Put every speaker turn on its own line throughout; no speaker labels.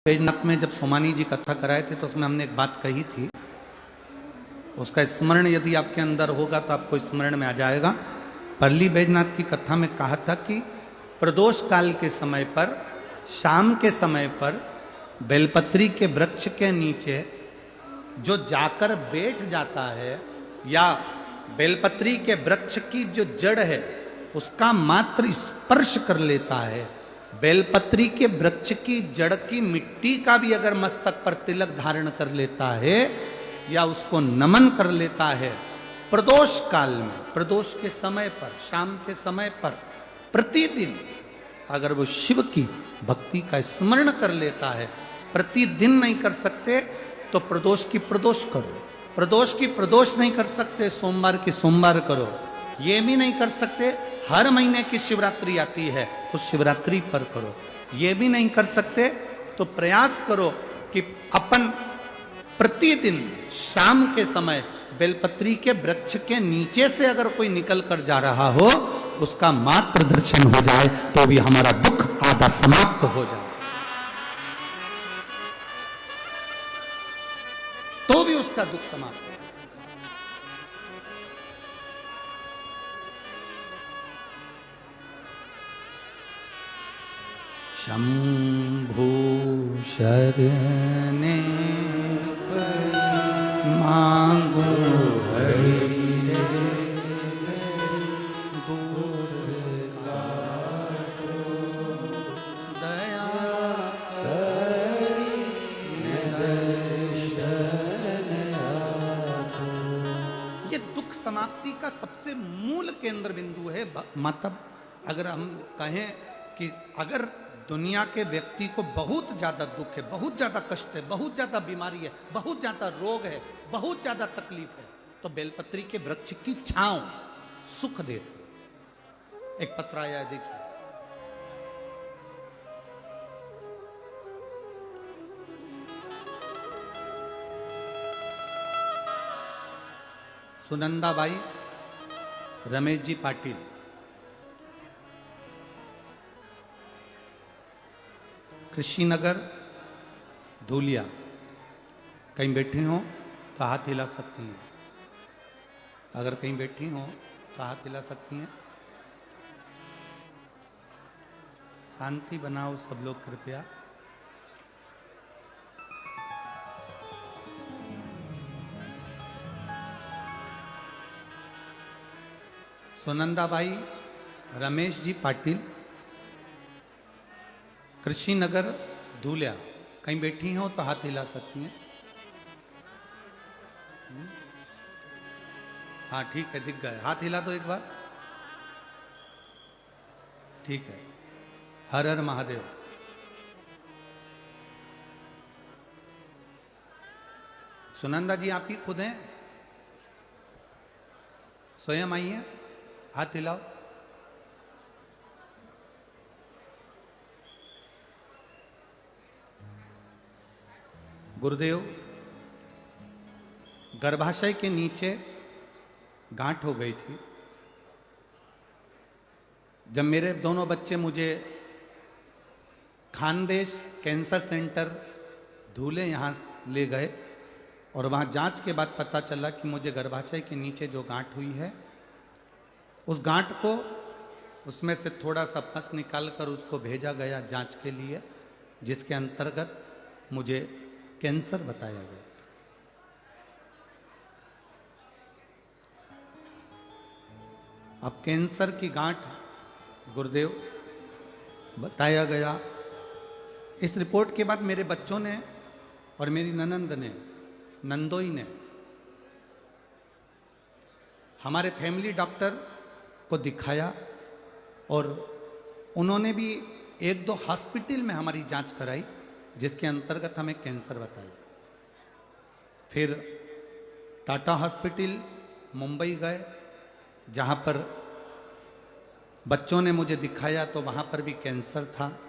बैजनाथ में जब सोमानी जी कथा कराए थे तो उसमें हमने एक बात कही थी, उसका स्मरण यदि आपके अंदर होगा तो आपको स्मरण में आ जाएगा। परली बैजनाथ की कथा में कहा था कि प्रदोष काल के समय पर, शाम के समय पर बेलपत्री के वृक्ष के नीचे जो जाकर बैठ जाता है या बेलपत्री के वृक्ष की जो जड़ है उसका मात्र स्पर्श कर लेता है, बेलपत्री के वृक्ष की जड़ की मिट्टी का भी अगर मस्तक पर तिलक धारण कर लेता है या उसको नमन कर लेता है, प्रदोष काल में, प्रदोष के समय पर, शाम के समय पर प्रतिदिन अगर वो शिव की भक्ति का स्मरण कर लेता है, प्रतिदिन नहीं कर सकते तो प्रदोष की प्रदोष करो, प्रदोष की प्रदोष नहीं कर सकते सोमवार की सोमवार करो, ये भी नहीं कर सकते हर महीने की शिवरात्रि आती है उस शिवरात्रि पर करो, ये भी नहीं कर सकते तो प्रयास करो कि अपन प्रतिदिन शाम के समय बेलपत्री के वृक्ष के नीचे से अगर कोई निकल कर जा रहा हो उसका मात्र दर्शन हो जाए तो भी हमारा दुख आधा समाप्त हो जाए, तो भी उसका दुख समाप्त हो। शंभु शरणे मांगो हरि रे दुर्गा दया करी दर्शन आतो। ये दुख समाप्ति का सबसे मूल केंद्र बिंदु है। मतलब अगर हम कहें कि अगर दुनिया के व्यक्ति को बहुत ज्यादा दुख है, बहुत ज्यादा कष्ट है, बहुत ज्यादा बीमारी है, बहुत ज्यादा रोग है, बहुत ज्यादा तकलीफ है, तो बेलपत्री के वृक्ष की छांव सुख देती। एक पत्र आया है, देखिए। सुनंदाबाई रमेश जी पाटिल, कृषिनगर धूलिया, कहीं बैठी हो तो हाथ हिला सकती हैं, अगर कहीं बैठी हो तो हाथ हिला सकती हैं। शांति बनाओ सब लोग कृपया। सुनंदाबाई रमेश जी पाटिल, कृषिनगर धूलिया, कहीं बैठी हो तो हाथ हिला सकती हैं। हाँ ठीक है, दिख गए, हाथ हिला दो एक बार। ठीक है, हर हर महादेव। सुनंदा जी आप ही खुद हैं, स्वयं आइए, हाथ हिलाओ। गुरुदेव, गर्भाशय के नीचे गांठ हो गई थी। जब मेरे दोनों बच्चे मुझे खानदेश कैंसर सेंटर धूले यहाँ ले गए और वहाँ जांच के बाद पता चला कि मुझे गर्भाशय के नीचे जो गांठ हुई है, उस गांठ को, उसमें से थोड़ा सा पस निकाल कर उसको भेजा गया जांच के लिए, जिसके अंतर्गत मुझे कैंसर बताया गया। अब कैंसर की गांठ गुरुदेव बताया गया। इस रिपोर्ट के बाद मेरे बच्चों ने और मेरी ननंद ने, नंदोई ने हमारे फैमिली डॉक्टर को दिखाया और उन्होंने भी एक दो हॉस्पिटल में हमारी जांच कराई, जिसके अंतर्गत हमें कैंसर बताया। फिर टाटा हॉस्पिटल मुंबई गए, जहाँ पर बच्चों ने मुझे दिखाया तो वहाँ पर भी कैंसर था।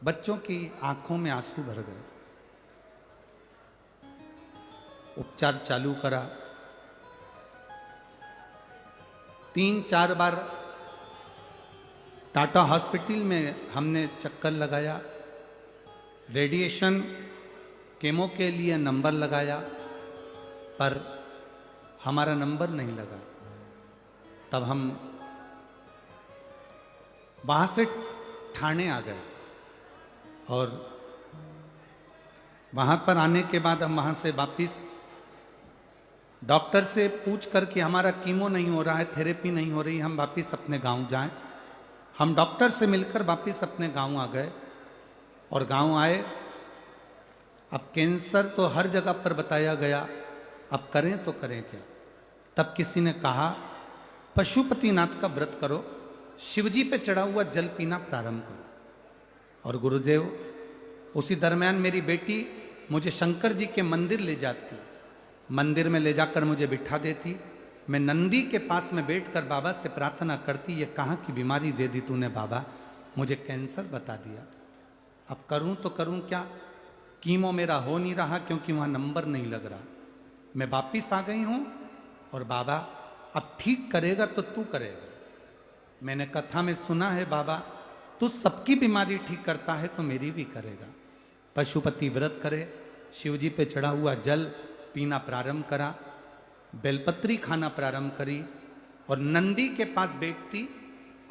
बच्चों की आंखों में आंसू भर गए। उपचार चालू करा, 3-4 बार टाटा हॉस्पिटल में हमने चक्कर लगाया, रेडिएशन केमो के लिए नंबर लगाया, पर हमारा नंबर नहीं लगा। तब हम वहां से ठाणे आ गए और वहां पर आने के बाद हम वहां से वापिस डॉक्टर से पूछ कर कि हमारा कीमो नहीं हो रहा है, थेरेपी नहीं हो रही, हम वापिस अपने गांव जाएं। हम डॉक्टर से मिलकर वापिस अपने गांव आ गए और गांव आए। अब कैंसर तो हर जगह पर बताया गया, अब करें तो करें क्या। तब किसी ने कहा पशुपतिनाथ का व्रत करो, शिवजी पे चढ़ा हुआ जल पीना प्रारंभ करो। और गुरुदेव उसी दरमियान मेरी बेटी मुझे शंकर जी के मंदिर ले जाती, मंदिर में ले जाकर मुझे बिठा देती। मैं नंदी के पास में बैठकर बाबा से प्रार्थना करती, ये कहाँ की बीमारी दे दी तूने बाबा, मुझे कैंसर बता दिया, अब करूं तो करूं क्या। कीमो मेरा हो नहीं रहा क्योंकि वहां नंबर नहीं लग रहा। मैं वापिस आ गई हूं और बाबा अब ठीक करेगा तो तू करेगा। मैंने कथा में सुना है बाबा तू सबकी बीमारी ठीक करता है तो मेरी भी करेगा। पशुपति व्रत करे, शिवजी पे चढ़ा हुआ जल पीना प्रारंभ करा, बेलपत्री खाना प्रारंभ करी और नंदी के पास बैठती।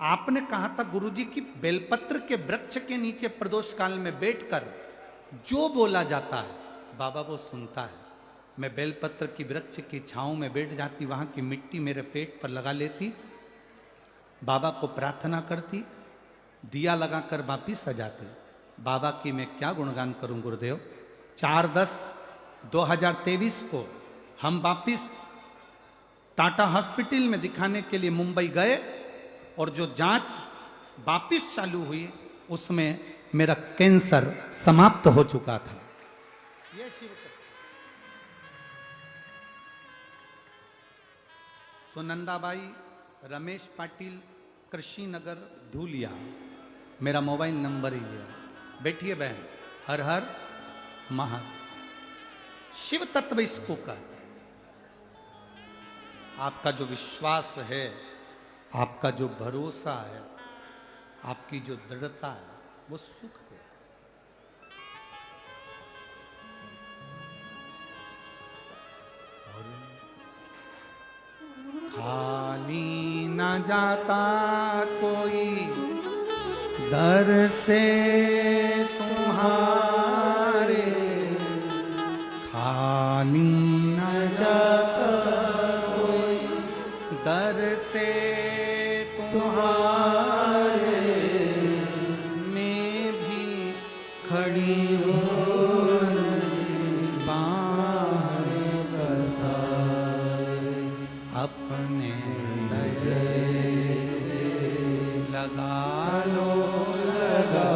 आपने कहा था गुरुजी की बेलपत्र के वृक्ष के नीचे प्रदोष काल में बैठकर जो बोला जाता है बाबा वो सुनता है। मैं बेलपत्र की वृक्ष की छांव में बैठ जाती, वहां की मिट्टी मेरे पेट पर लगा लेती, बाबा को प्रार्थना करती, दिया लगाकर वापिस आ जाती। बाबा की मैं क्या गुणगान करूं गुरुदेव। 4/10/2023 को हम वापिस टाटा हॉस्पिटल में दिखाने के लिए मुंबई गए और जो जांच वापिस चालू हुई उसमें मेरा कैंसर समाप्त हो चुका था। ये शिव सुनंदाबाई रमेश पाटिल, कृषि नगर, धूलिया, मेरा मोबाइल नंबर ही है। बैठिए बहन। हर हर महा शिव तत्व इसको का। आपका जो विश्वास है, आपका जो भरोसा है, आपकी जो दृढ़ता है वो सुख है। खाली न जाता कोई दर से तुम्हारे, खाली न जाता कोई दर से तुम्हारे, मैं भी खड़ी हूँ अपने दया से लगा लो, लगा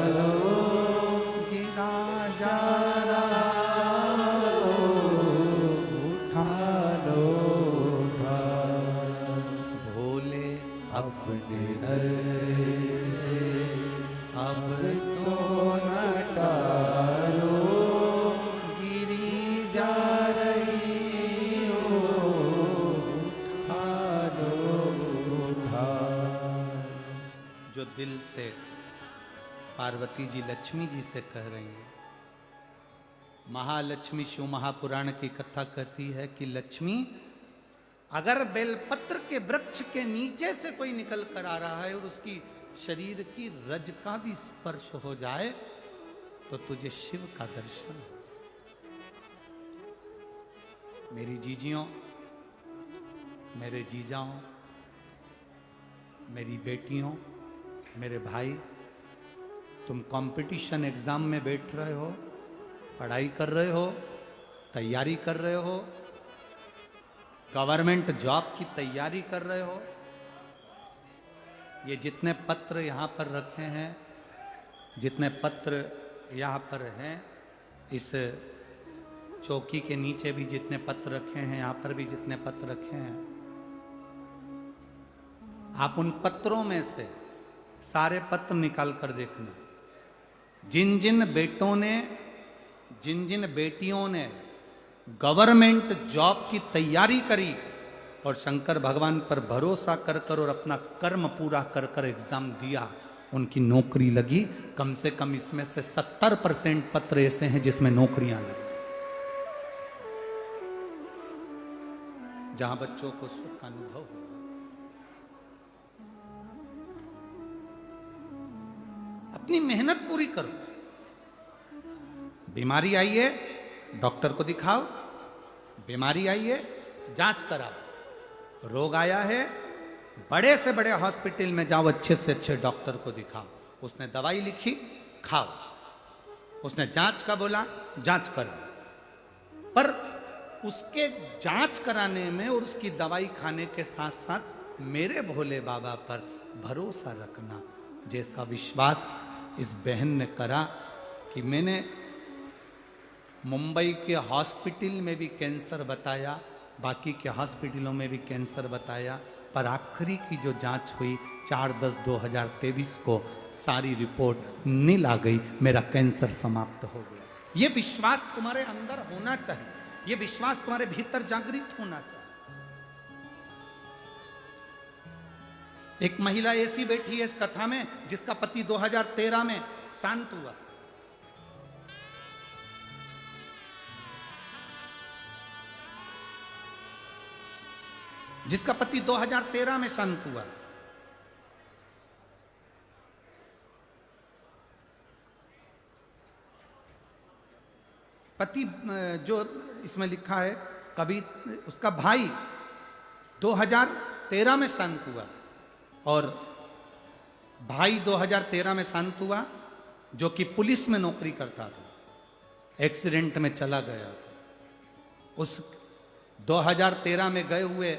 लो, गिरा जा रहा उठा लो, भोले अपने दर से अब तो न टालो, गिरी जा रही जो दिल से पार्वती जी लक्ष्मी जी से कह रही हैं। महालक्ष्मी शिव महापुराण की कथा कहती है कि लक्ष्मी अगर बेलपत्र के वृक्ष के नीचे से कोई निकल कर आ रहा है और उसकी शरीर की रज का भी स्पर्श हो जाए तो तुझे शिव का दर्शन। मेरी जीजियों, मेरे जीजाओं, मेरी बेटियों, मेरे भाई, तुम कंपटीशन एग्जाम में बैठ रहे हो, पढ़ाई कर रहे हो, तैयारी कर रहे हो, गवर्नमेंट जॉब की तैयारी कर रहे हो। ये जितने पत्र यहाँ पर रखे हैं, जितने पत्र यहाँ पर हैं, इस चौकी के नीचे भी जितने पत्र रखे हैं, यहाँ पर भी जितने पत्र रखे हैं, आप उन पत्रों में से सारे पत्र निकाल कर देखना। जिन जिन बेटों ने, जिन जिन बेटियों ने गवर्नमेंट जॉब की तैयारी करी और शंकर भगवान पर भरोसा कर कर और अपना कर्म पूरा कर कर एग्जाम दिया, उनकी नौकरी लगी। कम से कम इसमें से 70% पत्र ऐसे हैं जिसमें नौकरियां लगी, जहां बच्चों को सुख का अनुभव हो। अपनी मेहनत पूरी करो। बीमारी आई है, डॉक्टर को दिखाओ। बीमारी आई है, जांच कराओ। रोग आया है, बड़े से बड़े हॉस्पिटल में जाओ, अच्छे से अच्छे डॉक्टर को दिखाओ। उसने दवाई लिखी, खाओ। उसने जांच का बोला, जांच कराओ। पर उसके जांच कराने में और उसकी दवाई खाने के साथ साथ मेरे भोले बाबा पर भरोसा रखना। जैसा विश्वास इस बहन ने करा कि मैंने मुंबई के हॉस्पिटल में भी कैंसर बताया, बाकी के हॉस्पिटलों में भी कैंसर बताया, पर आखिरी की जो जांच हुई 4/10/2023 को सारी रिपोर्ट नील आ गई। मेरा कैंसर समाप्त हो गया। ये विश्वास तुम्हारे अंदर होना चाहिए, ये विश्वास तुम्हारे भीतर जागृत होना चाहिए। एक महिला ऐसी बैठी है इस कथा में जिसका पति 2013 में शांत हुआ। जिसका पति 2013 में शांत हुआ। पति जो इसमें लिखा है, कभी उसका भाई 2013 में शांत हुआ और भाई 2013 में शांत हुआ, जो कि पुलिस में नौकरी करता था, एक्सीडेंट में चला गया था। उस 2013 में गए हुए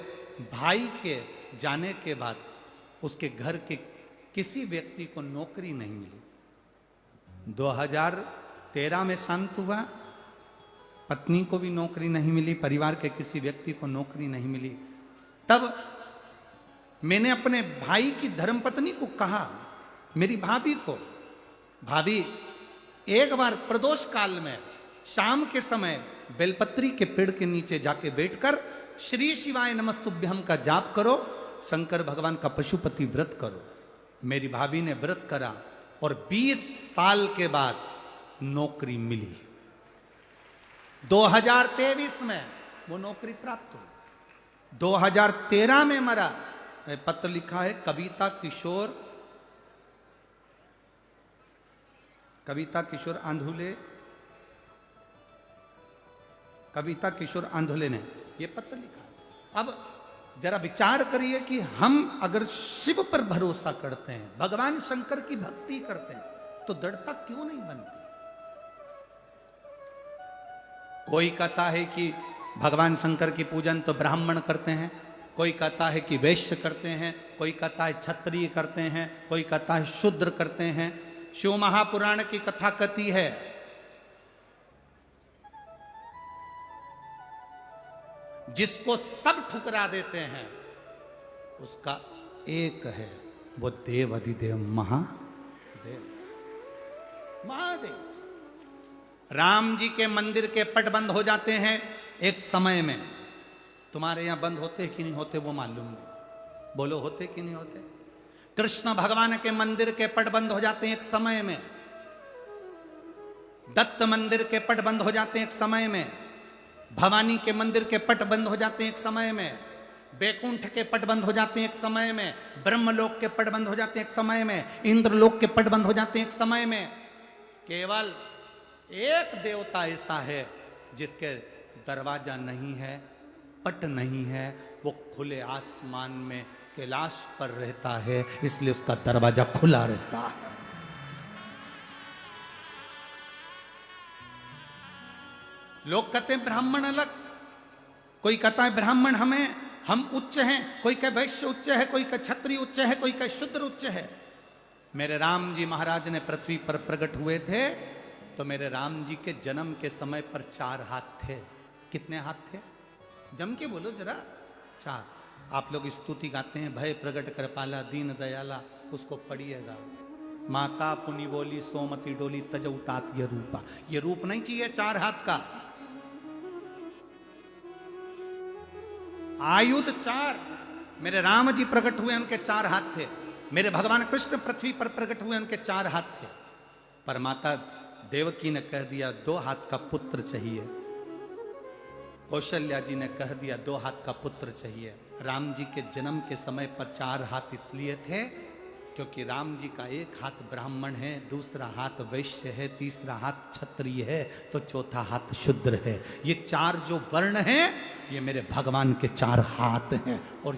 भाई के जाने के बाद उसके घर के किसी व्यक्ति को नौकरी नहीं मिली। 2013 में शांत हुआ, पत्नी को भी नौकरी नहीं मिली, परिवार के किसी व्यक्ति को नौकरी नहीं मिली। तब मैंने अपने भाई की धर्मपत्नी को कहा, मेरी भाभी को, भाभी एक बार प्रदोष काल में शाम के समय बेलपत्री के पेड़ के नीचे जाके बैठकर श्री शिवाय नमस्तुभ्यम का जाप करो, शंकर भगवान का पशुपति व्रत करो। मेरी भाभी ने व्रत करा और 20 साल के बाद नौकरी मिली। 2023 में वो नौकरी प्राप्त हुई। 2013 में मरा। पत्र लिखा है कविता किशोर आंधुले ने ये पत्र लिखा। अब जरा विचार करिए कि हम अगर शिव पर भरोसा करते हैं, भगवान शंकर की भक्ति करते हैं, तो दृढ़ता क्यों नहीं बनती? कोई कहता है कि भगवान शंकर की पूजन तो ब्राह्मण करते हैं, कोई कहता है कि वैश्य करते हैं, कोई कहता है क्षत्रिय करते हैं, कोई कहता है शूद्र करते हैं। शिव महापुराण की कथा कहती है जिसको सब ठुकरा देते हैं उसका एक है, वो देव अधिदेव महादेव। राम जी के मंदिर के पट बंद हो जाते हैं एक समय में। तुम्हारे यहां बंद होते कि नहीं होते वो मालूम नहीं, बोलो होते कि नहीं होते? कृष्ण भगवान के मंदिर के पट बंद हो जाते हैं एक समय में। दत्त मंदिर के पट बंद हो जाते हैं एक समय में। भवानी के मंदिर के पट बंद हो जाते हैं एक समय में। बैकुंठ के पट बंद हो जाते हैं एक समय में। ब्रह्मलोक के पट बंद हो जाते हैं एक समय में। इंद्रलोक के पट बंद हो जाते हैं एक समय में। केवल एक देवता ऐसा है जिसके दरवाजा नहीं है, पट नहीं है, वो खुले आसमान में कैलाश पर रहता है, इसलिए उसका दरवाजा खुला रहता है। लोग कहते हैं ब्राह्मण अलग, कोई कहता है ब्राह्मण हम उच्च हैं, कोई कहे वैश्य उच्च है, कोई कहे क्षत्रिय उच्च है, कोई कहे शूद्र उच्च है। मेरे राम जी महाराज ने पृथ्वी पर प्रकट हुए थे तो मेरे राम जी के जन्म के समय पर 4 हाथ थे। कितने हाथ थे? जम के बोलो जरा। 4। आप लोग स्तुति गाते हैं, भय प्रगट कृपाला दीन दयाला, उसको पढ़िएगा। माता पुनि बोली सोमती डोली तजउतात ये रूपा। ये रूप नहीं चाहिए 4 हाथ का। आयुध 4। मेरे राम जी प्रकट हुए, उनके 4 हाथ थे। मेरे भगवान कृष्ण पृथ्वी पर प्रकट हुए, उनके 4 हाथ थे, पर माता देवकी ने कह दिया 2 हाथ का पुत्र चाहिए। कौशल्या जी ने कह दिया 2 हाथ का पुत्र चाहिए। राम जी के जन्म के समय पर 4 हाथ इसलिए थे क्योंकि राम जी का 1 हाथ ब्राह्मण है, दूसरा हाथ वैश्य है, तीसरा हाथ क्षत्रिय है, तो चौथा हाथ शूद्र है। ये 4 जो वर्ण हैं, ये मेरे भगवान के 4 हाथ हैं। और